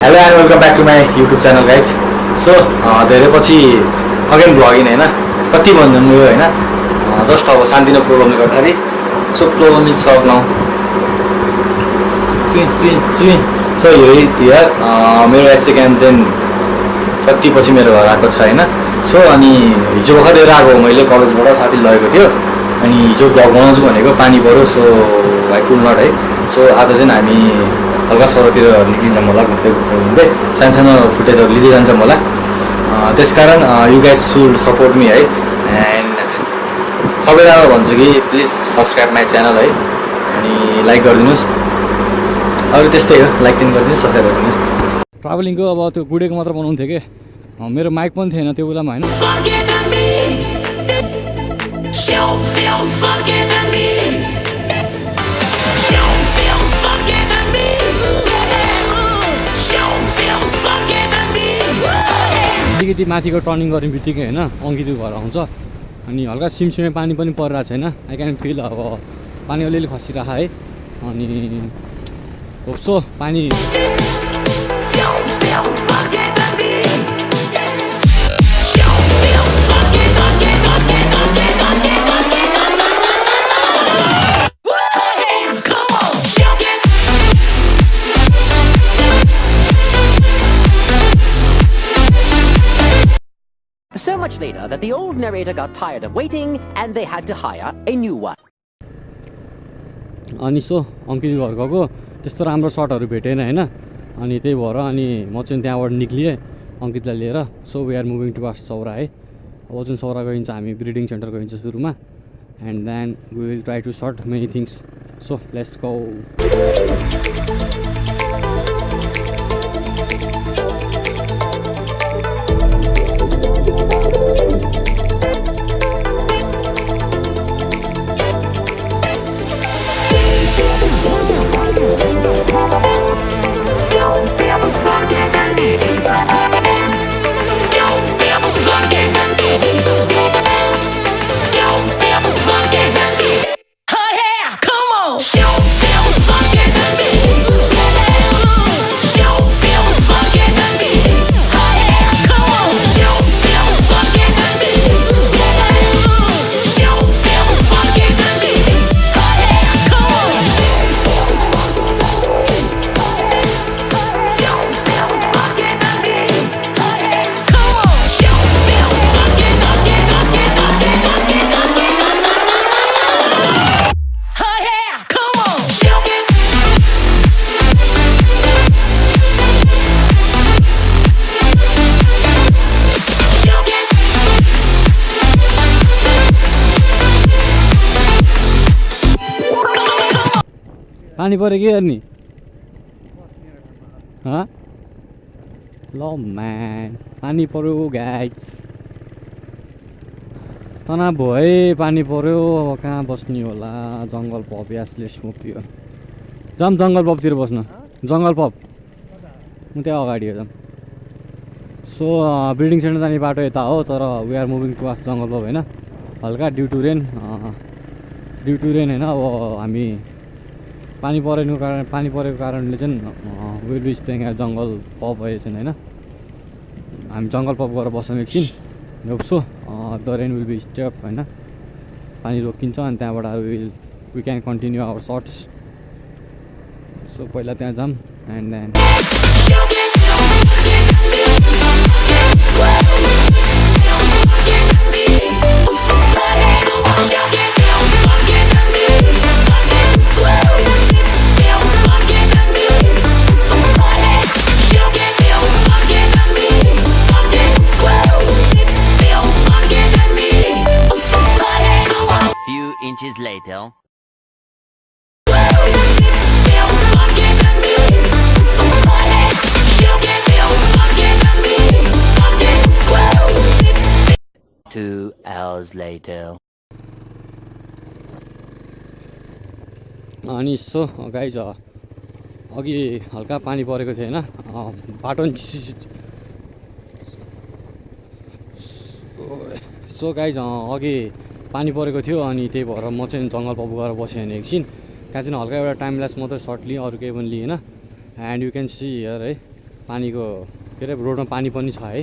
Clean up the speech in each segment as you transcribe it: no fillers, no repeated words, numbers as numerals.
Hello and welcome back to my YouTube channel guys. So धेरै पछि again vlogging होइन, कति भन्नु यो होइन, जस्ट अब सानोतिनो प्रब्लमले गर्दाखेरि। So problem is solve now. So here मेरो एसेक्यान चाहिँ कति पछि मेरो घर आएको छ होइन। सो अनि हिजो भर्खर लिएर आएको मैले कलेजबाट, साथीले लगेको थियो। अनि हिजो भ्लग बनाउँछु भनेको पानी पऱ्यो, सो आई कुड नट है। सो आज चाहिँ हामी हल्का सरतिर निक्लिन्छौँ होला, घुम्दै सानो सानो फुटेजहरू लिँदै जान्छौँ होला। त्यसकारण you guys should support me है। एन्ड सबैजना भन्छु कि प्लिज सब्सक्राइब माई च्यानल है, अनि लाइक गरिदिनुहोस्। अरू त्यस्तै हो, लाइक चाहिँ गरिदिनुहोस्, सब्सक्राइब गरिदिनुहोस्। ट्राभलिङको अब त्यो गुडेको मात्र बनाउँथ्यो कि मेरो माइक पनि थिएन त्यो बेलामा होइन। अलिकति माथिको टर्निङ गर्ने बित्तिकै होइन अङ्कितको घर आउँछ। अनि हल्का सिमसिमे पानी पनि परिरहेको छैन, आई क्यान फिल। अब पानी अलिअलि खसिरहेको है। अनि होप्सो पानी So much later that the old narrator got tired of waiting and they had to hire a new one. अनि सो अङ्कित घर गएको त्यस्तो राम्रो सर्टहरू भेटेन होइन। अनि त्यही भएर अनि म चाहिँ त्यहाँबाट निक्लिएँ अङ्कितलाई लिएर। So we are moving to Sauraha है। अब जुन सौरा गइन्छ हामी ब्रिडिङ सेन्टर गइन्छ सुरुमा, and then we will try to shoot many things. So let's go. पानी पऱ्यो के गर्ने? ल म्यान पानी पऱ्यो गाइस, तनाव भयो है। पानी पऱ्यो, अब कहाँ बस्ने होला? जङ्गल पप यासले स्मोकियो। जाम जङ्गल पपतिर बस्न, जङ्गल पप म त्यहाँ अगाडि हो जाम। सो ब्रिडिङ सेन्टर जाने बाटो यता हो, तर वी आर मुभिङ टु जङ्गल पप होइन। हल्का ड्यु टु रेन होइन। अब हामी पानी परेको कारणले चाहिँ will be staying at jungle pop भयो चाहिँ होइन। हामी जङ्गल पप गएर बस्छौँ एकछिन। Hope so the rain will be stop होइन, पानी रोकिन्छ अनि त्यहाँबाट we can continue our shoots. So पहिला त्यहाँ जाऊँ and then Inches later. Two hours later. अनि सो गाइज अघि हल्का पानी परेको थियो होइन, बाटो नि सो गाइज अघि पानी परेको थियो अनि त्यही भएर म चाहिँ जङ्गल पप गएर बसेँ भने एकछिन। त्यहाँ चाहिँ हल्का एउटा टाइम ल्याप्स मात्रै सर्ट लिएँ, अरू केही पनि लिएन। And you can see here है पानीको के अरे रोडमा पानी पनि छ है।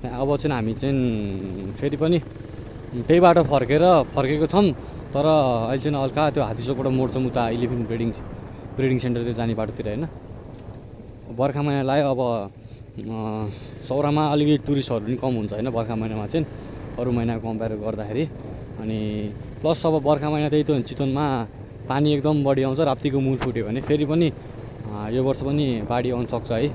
अब चाहिँ हामी चाहिँ फेरि पनि त्यही बाटो फर्केको छौँ, तर अहिले चाहिँ हल्का त्यो हात्तीचोकबाट मोड्छौँ उता इलेभेन ब्रिडिङ सेन्टरतिर जाने बाटोतिर होइन। बर्खा महिना लाग्यो, अब सौरामा अलिकति टुरिस्टहरू पनि कम हुन्छ होइन बर्खा महिनामा चाहिँ अरू महिनाको कम्पेयर गर्दाखेरि। अनि प्लस अब बर्खा महिना त्यही त चितवनमा पानी एकदम बढी आउँछ, राप्तीको मूल फुट्यो भने फेरि पनि यो वर्ष पनि बाढी आउन सक्छ है।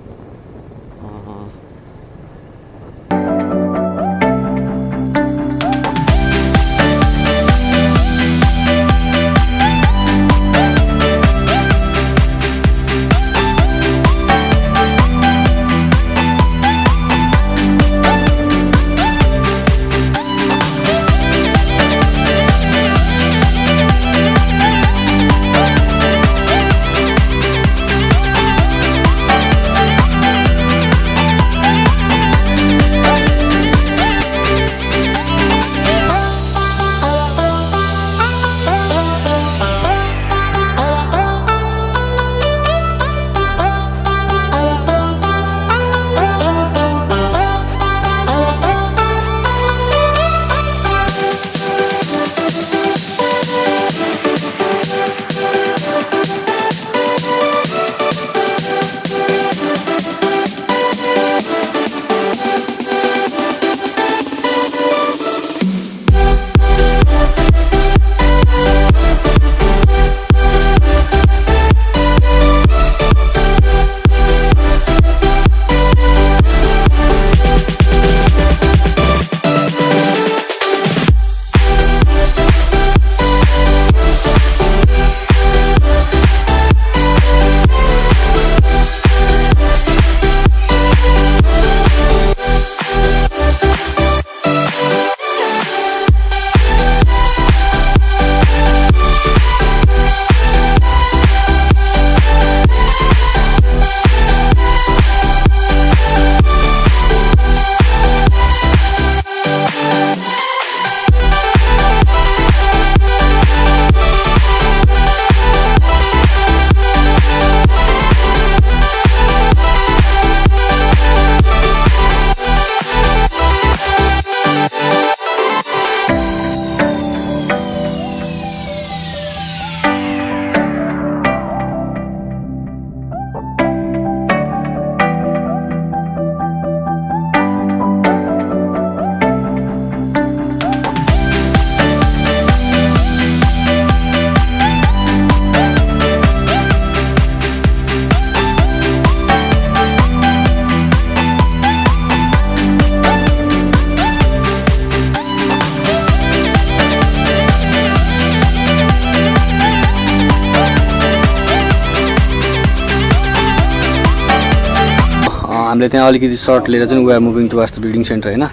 हामीले त्यहाँ अलिकति सर्ट लिएर चाहिँ we are moving towards the building centre होइन।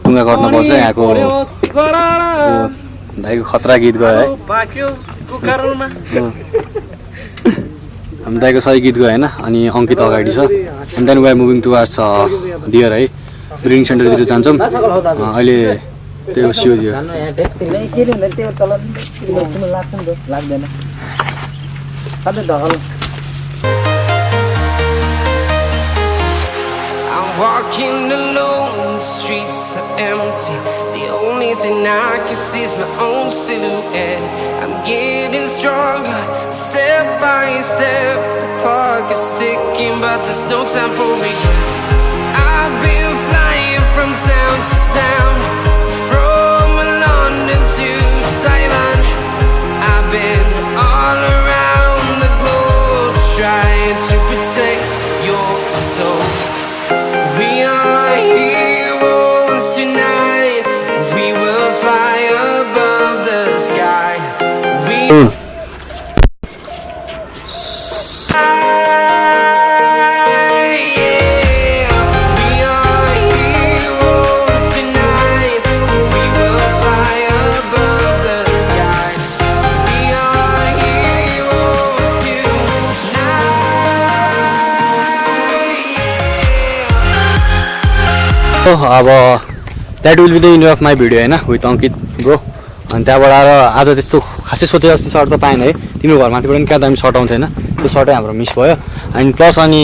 ढुङ्गा कट्नुपर्छ। यहाँको भाइको खतरा गीत गयो है, हाम्रो दाइको सही गीत गयो होइन। अनि अङ्कित अगाडि छ। And then we are moving towards there है, बिल्डिङ सेन्टरतिर जान्छौँ अहिले। त्यो सियो दियो walking alone, the streets are empty. The only thing I can see is my own silhouette. I'm getting stronger, step by step. The clock is ticking, but there's no time for regrets. I've been flying from town to town, from London to Taiwan. I've been all around the globe, trying to protect your soul. We are heroes tonight. We will fly above the sky. We yeah. We are heroes tonight. We will fly above the sky. We are heroes tonight. अब that will be the end of my video होइन with Ankit bro. अनि त्यहाँबाट आएर आज त्यस्तो खासै सोचेको जस्तो सर्ट त पाएन है। तिम्रो घरमाथिबाट पनि क्या दामी सर्ट आउँथेन, त्यो सर्टै हाम्रो मिस भयो। अनि प्लस अनि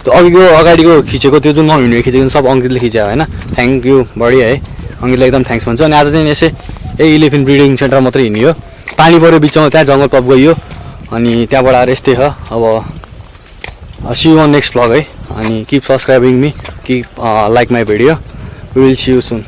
त्यो अघिको अगाडिको खिचेको त्यो जुन नहिँडेको खिचेको सब अङ्कितले खिच्यो होइन थ्याङ्क यू बढी है अङ्कितलाई एकदम थ्याङ्क्स भन्छु अनि आज चाहिँ यसै इलेफेन्ट ब्रिडिङ सेन्टर मात्रै हिँड्यो पानी पऱ्यो बिचमा त्यहाँ जङ्गल पप गयो अनि त्यहाँबाट आएर यस्तै छ अब see you on next vlog है अनि keep subscribing me keep like my video we will see you soon